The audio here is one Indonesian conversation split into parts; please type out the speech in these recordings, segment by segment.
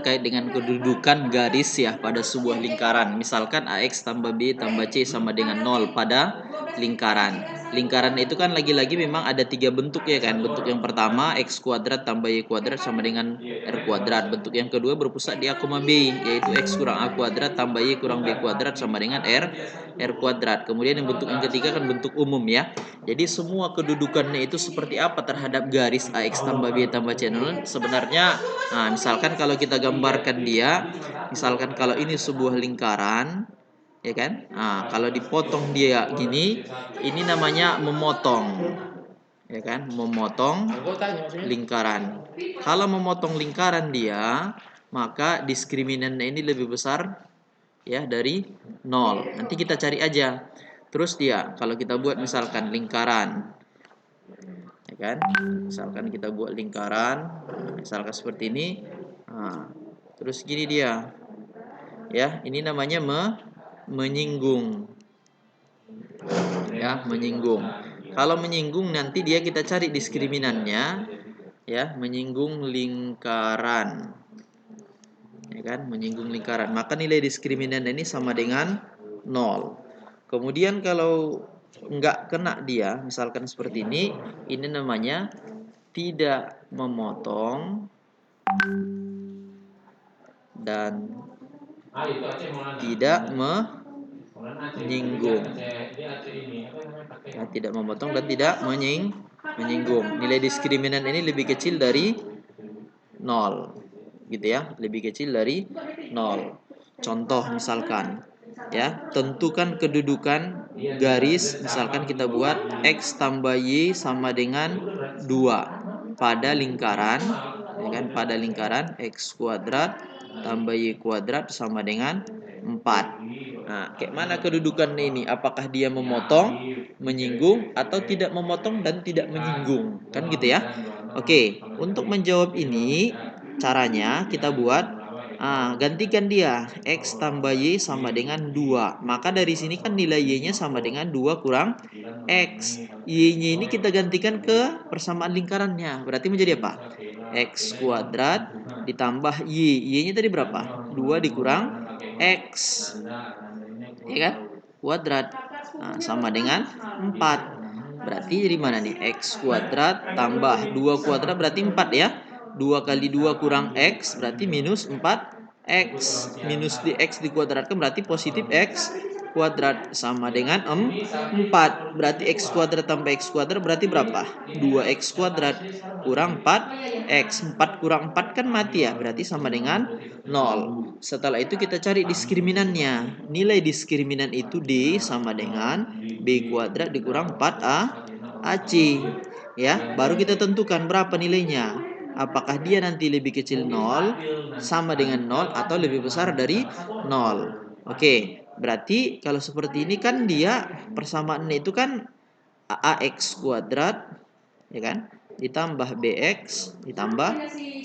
terkait dengan kedudukan garis ya pada sebuah lingkaran. Misalkan AX tambah B tambah C sama dengan 0 pada lingkaran. Lingkaran itu kan lagi-lagi memang ada 3 bentuk ya kan. Bentuk yang pertama X kuadrat tambah Y kuadrat sama dengan R kuadrat. Bentuk yang kedua berpusat di A, B, yaitu X kurang A kuadrat tambah Y kurang B kuadrat sama dengan R kuadrat. Kemudian yang bentuk yang ketiga kan bentuk umum ya. Jadi semua kedudukannya itu seperti apa terhadap garis AX tambah B tambah C 0 sebenarnya. Nah, misalkan kalau kita gambarkan dia, misalkan kalau ini sebuah lingkaran, ya kan? Nah, kalau dipotong dia gini, ini namanya memotong, ya kan? Memotong lingkaran. Kalau memotong lingkaran dia, maka diskriminannya ini lebih besar ya dari 0. Nanti kita cari aja. Terus dia, kalau kita buat misalkan lingkaran, ya kan? Misalkan kita buat lingkaran, misalkan seperti ini. Nah, terus gini dia, ya ini namanya menyinggung, ya menyinggung. Kalau menyinggung nanti dia kita cari diskriminannya, ya menyinggung lingkaran, ya kan? Menyinggung lingkaran. Maka nilai diskriminan ini sama dengan 0. Kemudian kalau nggak kena dia, misalkan seperti ini namanya tidak memotong dan tidak menyinggung. Ya, tidak memotong dan tidak menyinggung. Nilai diskriminan ini lebih kecil dari 0. Gitu ya, lebih kecil dari 0. Contoh misalkan, ya, tentukan kedudukan garis, misalkan kita buat X tambah Y sama dengan 2 pada lingkaran, ya kan, pada lingkaran X kuadrat tambah Y kuadrat sama dengan 4. Nah, kayak mana kedudukannya ini? Apakah dia memotong, menyinggung, atau tidak memotong dan tidak menyinggung? Kan gitu ya. Oke, untuk menjawab ini, caranya kita buat, gantikan dia X tambah Y sama dengan 2. Maka dari sini kan nilai Y-nya sama dengan 2 kurang X. Y-nya ini kita gantikan ke persamaan lingkarannya. Berarti menjadi apa? X kuadrat ditambah Y. Y-nya tadi berapa? 2 dikurang X, ya kan? Kuadrat. Nah, sama dengan 4. Berarti jadi mana nih? X kuadrat tambah 2 kuadrat berarti 4 ya. 2 kali 2 kurang X berarti minus 4X. Minus di X dikuadratkan berarti positif X kuadrat sama dengan 4. Berarti X kuadrat tambah X kuadrat berarti berapa? 2X kuadrat kurang 4X. 4 kurang 4 kan mati ya. Berarti sama dengan 0. Setelah itu kita cari diskriminannya. Nilai diskriminan itu D sama dengan B kuadrat dikurang 4A AC. Ya, baru kita tentukan berapa nilainya. Apakah dia nanti lebih kecil 0, sama dengan 0, atau lebih besar dari 0. Oke, berarti kalau seperti ini kan dia persamaannya itu kan AX kuadrat, ya kan? Ditambah BX ditambah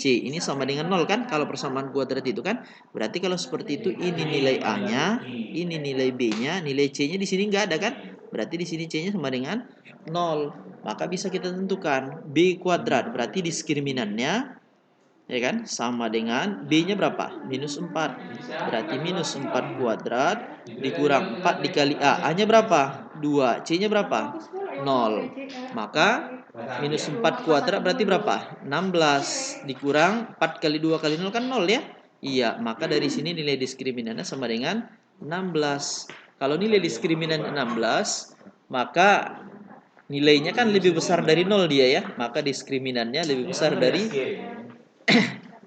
C. Ini sama dengan 0 kan? Kalau persamaan kuadrat itu kan. Berarti kalau seperti itu ini nilai A-nya, ini nilai B-nya, nilai C-nya di sini nggak ada kan? Berarti di sini C-nya sama dengan 0. Maka bisa kita tentukan B kuadrat. Berarti diskriminannya, ya kan, sama dengan B-nya berapa? Minus 4. Berarti minus 4 kuadrat dikurang 4 dikali A. A-nya berapa? 2. C-nya berapa? 0. Maka minus 4 kuadrat berarti berapa? 16. Dikurang 4 kali 2 kali 0 kan 0 ya? Iya, maka dari sini nilai diskriminannya sama dengan 16. Kalau nilai diskriminan 16, maka nilainya kan lebih besar dari 0 dia ya. Maka diskriminannya lebih besar dari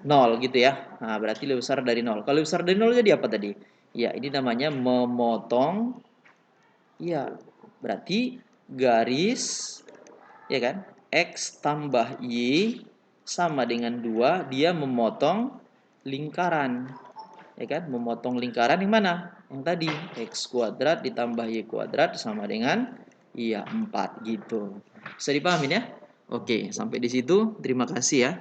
0 gitu ya. Nah, berarti lebih besar dari 0. Kalau lebih besar dari 0 jadi apa tadi? Ya, ini namanya memotong. Ya, berarti garis, ya kan? X tambah Y sama dengan 2, dia memotong lingkaran. Ya kan? Memotong lingkaran yang mana? Yang tadi, X kuadrat ditambah Y kuadrat sama dengan 4 gitu. Bisa dipahamin ya? Oke, sampai di situ. Terima kasih ya.